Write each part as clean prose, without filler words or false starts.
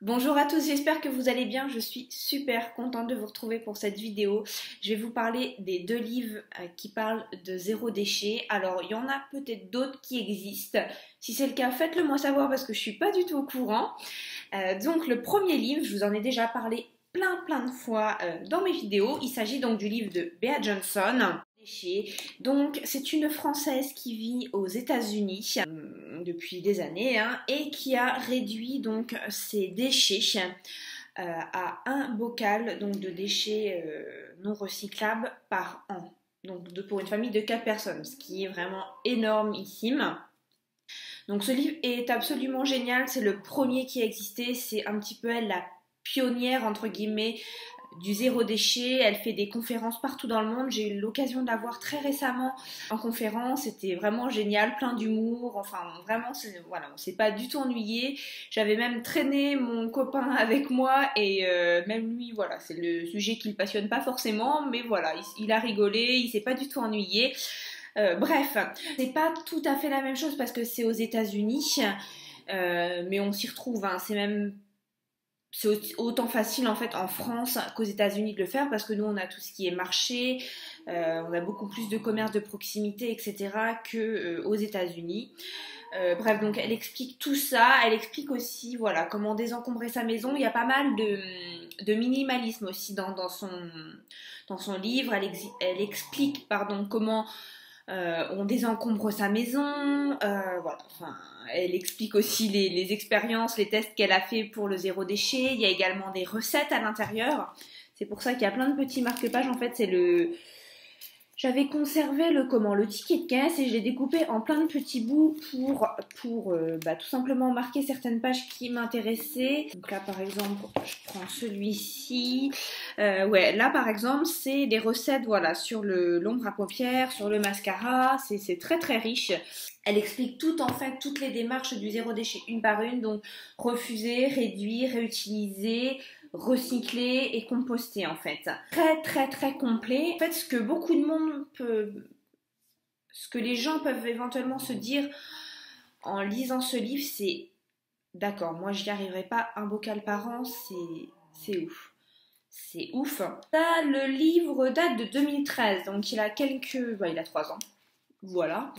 Bonjour à tous, j'espère que vous allez bien. Je suis super contente de vous retrouver pour cette vidéo. Je vais vous parler des deux livres qui parlent de zéro déchet. Alors, il y en a peut-être d'autres qui existent. Si c'est le cas, faites-le moi savoir parce que je suis pas du tout au courant. Donc, le premier livre, je vous en ai déjà parlé plein de fois dans mes vidéos. Il s'agit donc du livre de Bea Johnson. Donc, c'est une Française qui vit aux États-Unis depuis des années et qui a réduit donc ses déchets à un bocal donc de déchets non recyclables par an. Donc pour une famille de 4 personnes, ce qui est vraiment énormissime. Donc ce livre est absolument génial, c'est le premier qui a existé, c'est un petit peu elle la pionnière entre guillemets du zéro déchet, elle fait des conférences partout dans le monde, j'ai eu l'occasion de la voir très récemment en conférence, c'était vraiment génial, plein d'humour, enfin vraiment, voilà, on s'est pas du tout ennuyé, j'avais même traîné mon copain avec moi et même lui, voilà, c'est le sujet qui le passionne pas forcément, mais voilà, il a rigolé, il s'est pas du tout ennuyé. Bref, c'est pas tout à fait la même chose parce que c'est aux États-Unis, mais on s'y retrouve, hein, c'est autant facile en fait en France qu'aux États-Unis de le faire parce que nous on a tout ce qui est marché, on a beaucoup plus de commerce de proximité, etc. que aux États-Unis. Bref, donc elle explique tout ça, elle explique aussi voilà comment désencombrer sa maison. Il y a pas mal de minimalisme aussi dans son livre. Elle explique pardon comment on désencombre sa maison, voilà, enfin, elle explique aussi les expériences, les tests qu'elle a fait pour le zéro déchet. Il y a également des recettes à l'intérieur. C'est pour ça qu'il y a plein de petits marque-pages. En fait, j'avais conservé le ticket de caisse et je l'ai découpé en plein de petits bouts pour tout simplement marquer certaines pages qui m'intéressaient. Donc là par exemple, je prends celui-ci. Ouais, là par exemple, c'est des recettes voilà sur l'ombre à paupières, sur le mascara. C'est très riche. Elle explique tout en fait, toutes les démarches du zéro déchet une par une. Donc refuser, réduire, réutiliser, recycler et composter en fait. Très complet. En fait, ce que les gens peuvent éventuellement se dire en lisant ce livre, c'est d'accord, moi j'y arriverai pas, un bocal par an, c'est ouf. C'est ouf. Ça, le livre date de 2013, donc il a il a 3 ans. Voilà.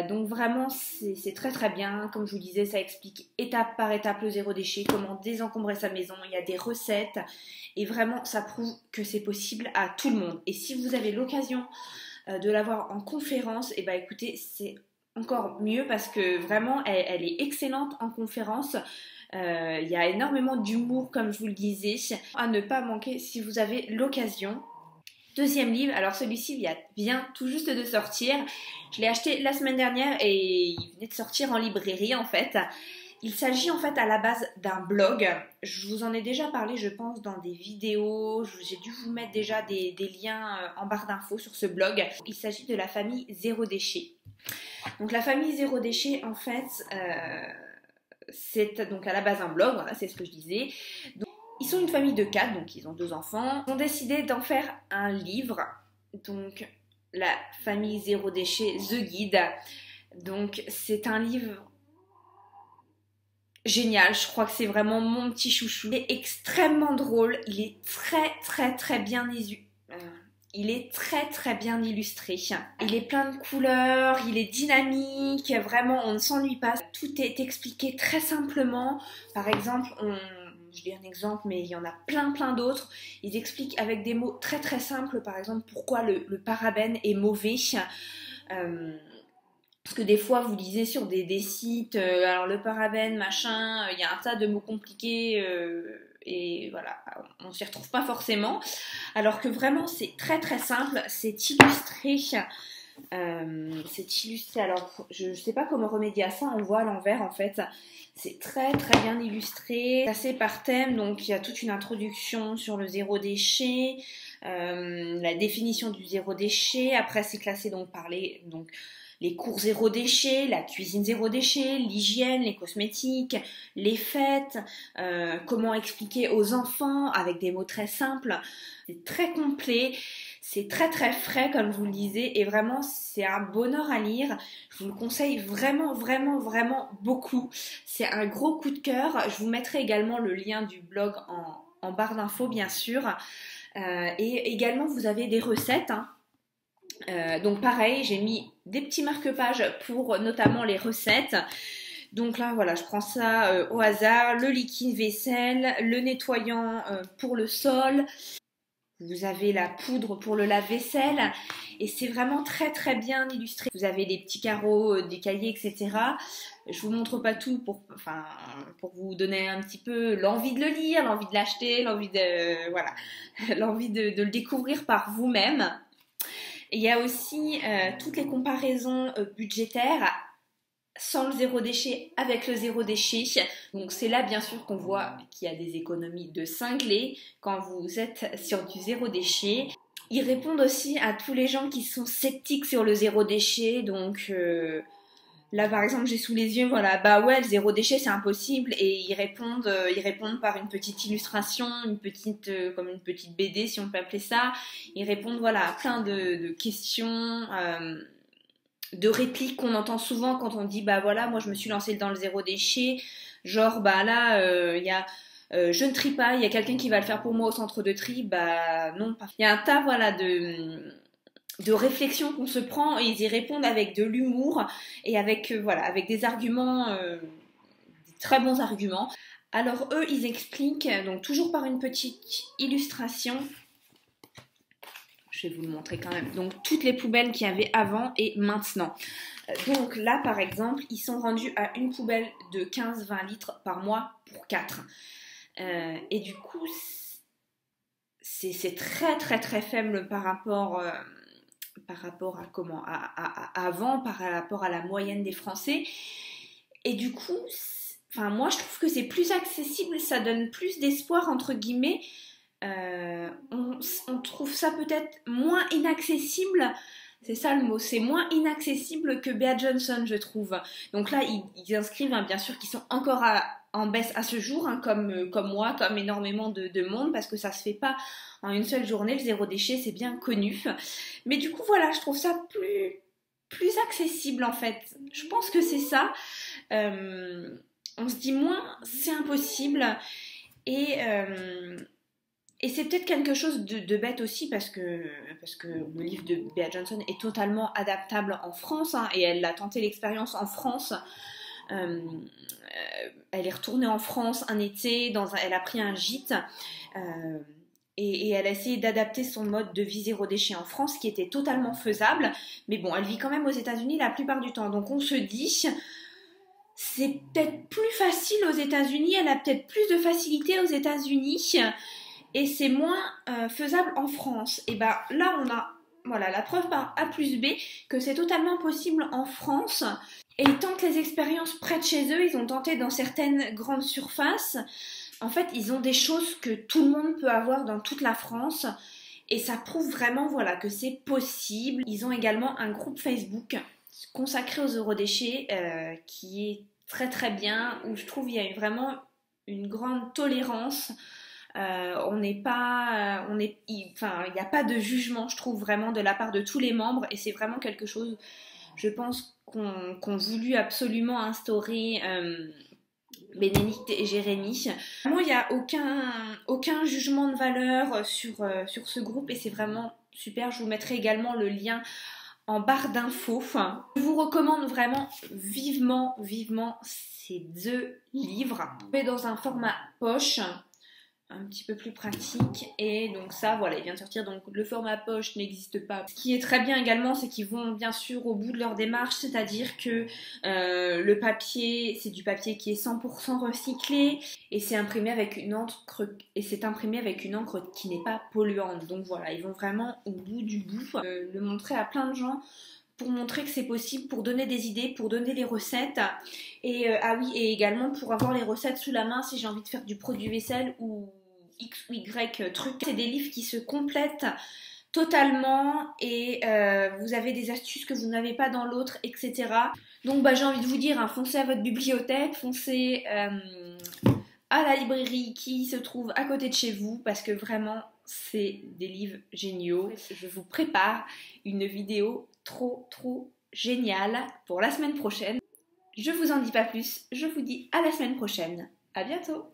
Donc vraiment c'est très bien. Comme je vous disais, ça explique étape par étape le zéro déchet, comment désencombrer sa maison. Il y a des recettes et vraiment ça prouve que c'est possible à tout le monde. Et si vous avez l'occasion de la voir en conférence, et bah écoutez, c'est encore mieux parce que vraiment elle est excellente en conférence. Il y a énormément d'humour comme je vous le disais, à ne pas manquer si vous avez l'occasion. Deuxième livre, alors celui-ci vient tout juste de sortir. Je l'ai acheté la semaine dernière et il venait de sortir en librairie en fait. Il s'agit en fait à la base d'un blog. Je vous en ai déjà parlé, je pense, dans des vidéos. J'ai dû vous mettre déjà des liens en barre d'infos sur ce blog. Il s'agit de la famille Zéro Déchet. Donc la famille Zéro Déchet, en fait, c'est donc à la base un blog, voilà, c'est ce que je disais. Donc, ils sont une famille de 4, donc ils ont 2 enfants. Ils ont décidé d'en faire un livre, donc la famille Zéro Déchet, The Guide. Donc c'est un livre génial, je crois que c'est vraiment mon petit chouchou. Il est extrêmement drôle, il est très bien il est très bien illustré. Il est plein de couleurs, il est dynamique, vraiment on ne s'ennuie pas. Tout est expliqué très simplement. Par exemple, je dis un exemple, mais il y en a plein d'autres. Ils expliquent avec des mots très simples, par exemple, pourquoi le parabène est mauvais. Parce que des fois, vous lisez sur des sites, alors le parabène, machin, il y a un tas de mots compliqués et voilà, on s'y retrouve pas forcément. Alors que vraiment, c'est très simple, c'est illustré. Alors je sais pas comment remédier à ça, on le voit à l'envers en fait. C'est très bien illustré, classé par thème, donc il y a toute une introduction sur le zéro déchet, la définition du zéro déchet, après c'est classé donc les cours zéro déchet, la cuisine zéro déchet, l'hygiène, les cosmétiques, les fêtes, comment expliquer aux enfants avec des mots très simples. C'est très complet, c'est très très frais comme je vous le disais et vraiment c'est un bonheur à lire. Je vous le conseille vraiment vraiment vraiment beaucoup. C'est un gros coup de cœur. Je vous mettrai également le lien du blog en barre d'infos bien sûr. Et également vous avez des recettes. Donc pareil, j'ai mis des petits marque-pages pour notamment les recettes. Donc là, voilà, je prends ça au hasard. Le liquide vaisselle, le nettoyant pour le sol. Vous avez la poudre pour le lave-vaisselle. Et c'est vraiment très très bien illustré. Vous avez des petits carreaux, des cahiers, etc. Je vous montre pas tout pour vous donner un petit peu l'envie de le lire, l'envie de l'acheter, l'envie de, voilà, l'envie de le découvrir par vous-même. Il y a aussi toutes les comparaisons budgétaires sans le zéro déchet avec le zéro déchet. Donc c'est là bien sûr qu'on voit qu'il y a des économies de cinglés quand vous êtes sur du zéro déchet. Ils répondent aussi à tous les gens qui sont sceptiques sur le zéro déchet. Donc là par exemple j'ai sous les yeux, voilà, bah ouais, le zéro déchet c'est impossible, et ils répondent par une petite illustration, comme une petite BD si on peut appeler ça. Ils répondent voilà à plein de questions, de répliques qu'on entend souvent quand on dit bah voilà moi je me suis lancée dans le zéro déchet, genre bah là il y a je ne trie pas, il y a quelqu'un qui va le faire pour moi au centre de tri, bah non pas. Il y a un tas voilà de réflexions qu'on se prend et ils y répondent avec de l'humour et avec voilà avec des arguments, des très bons arguments. Alors eux ils expliquent donc toujours par une petite illustration. Je vais vous le montrer quand même. Donc toutes les poubelles qu'il y avait avant et maintenant. Donc là par exemple ils sont rendus à une poubelle de 15-20 litres par mois pour 4. Et du coup c'est très très très faible par rapport à avant, par rapport à la moyenne des Français. Et du coup, enfin moi je trouve que c'est plus accessible, ça donne plus d'espoir entre guillemets. On trouve ça peut-être moins inaccessible. C'est ça le mot, c'est moins inaccessible que Bea Johnson, je trouve. Donc là, ils inscrivent, hein, bien sûr, qu'ils sont encore en baisse à ce jour, hein, comme moi, comme énormément de monde, parce que ça se fait pas en une seule journée. Le zéro déchet, c'est bien connu. Mais du coup, voilà, je trouve ça plus accessible, en fait. Je pense que c'est ça. On se dit moins, c'est impossible. Et c'est peut-être quelque chose de bête aussi parce que le livre de Bea Johnson est totalement adaptable en France, hein, et elle a tenté l'expérience en France. Elle est retournée en France un été, elle a pris un gîte et elle a essayé d'adapter son mode de vie zéro déchet en France qui était totalement faisable. Mais bon, elle vit quand même aux États-Unis la plupart du temps. Donc on se dit, c'est peut-être plus facile aux États-Unis, elle a peut-être plus de facilité aux États-Unis. Et c'est moins faisable en France. Et ben là, on a voilà, la preuve par A plus B que c'est totalement possible en France. Et ils tentent les expériences près de chez eux. Ils ont tenté dans certaines grandes surfaces. En fait, ils ont des choses que tout le monde peut avoir dans toute la France. Et ça prouve vraiment voilà, que c'est possible. Ils ont également un groupe Facebook consacré aux eurodéchets qui est très très bien, où je trouve qu'il y a vraiment une grande tolérance. Il n'y a pas de jugement, je trouve, vraiment de la part de tous les membres, et c'est vraiment quelque chose, je pense, qu'ont voulu absolument instaurer Bénédicte et Jérémy. Vraiment, il n'y a aucun jugement de valeur sur ce groupe, et c'est vraiment super. Je vous mettrai également le lien en barre d'infos. Je vous recommande vraiment vivement ces 2 livres. Mais dans un format poche, un petit peu plus pratique, et donc ça voilà, il vient de sortir, donc le format poche n'existe pas. Ce qui est très bien également, c'est qu'ils vont bien sûr au bout de leur démarche, c'est-à-dire que le papier, c'est du papier qui est 100% recyclé, et c'est imprimé avec une encre qui n'est pas polluante. Donc voilà, ils vont vraiment au bout du bout, le montrer à plein de gens pour montrer que c'est possible, pour donner des idées, pour donner les recettes. Et et également pour avoir les recettes sous la main si j'ai envie de faire du produit vaisselle ou X ou Y truc. C'est des livres qui se complètent totalement et vous avez des astuces que vous n'avez pas dans l'autre, etc. Donc j'ai envie de vous dire, hein, foncez à votre bibliothèque, foncez à la librairie qui se trouve à côté de chez vous parce que vraiment c'est des livres géniaux. Je vous prépare une vidéo trop géniale pour la semaine prochaine. Je vous en dis pas plus, je vous dis à la semaine prochaine. À bientôt!